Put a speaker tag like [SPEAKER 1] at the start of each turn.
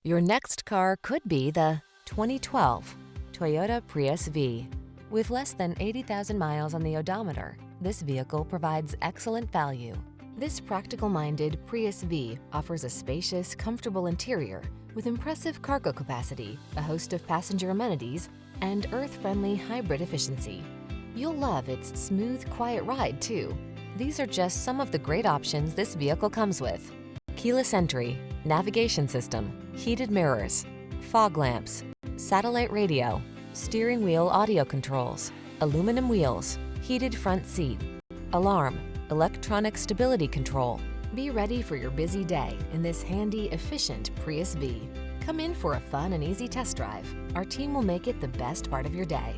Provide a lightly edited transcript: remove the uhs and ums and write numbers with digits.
[SPEAKER 1] Your next car could be the 2012 Toyota Prius V. With less than 80,000 miles on the odometer, this vehicle provides excellent value. This practical-minded Prius V offers a spacious, comfortable interior with impressive cargo capacity, a host of passenger amenities, and earth-friendly hybrid efficiency. You'll love its smooth, quiet ride, too. These are just some of the great options this vehicle comes with: keyless entry, navigation system, heated mirrors, fog lamps, satellite radio, steering wheel audio controls, aluminum wheels, heated front seat, alarm, electronic stability control. Be ready for your busy day in this handy, efficient Prius V. Come in for a fun and easy test drive. Our team will make it the best part of your day.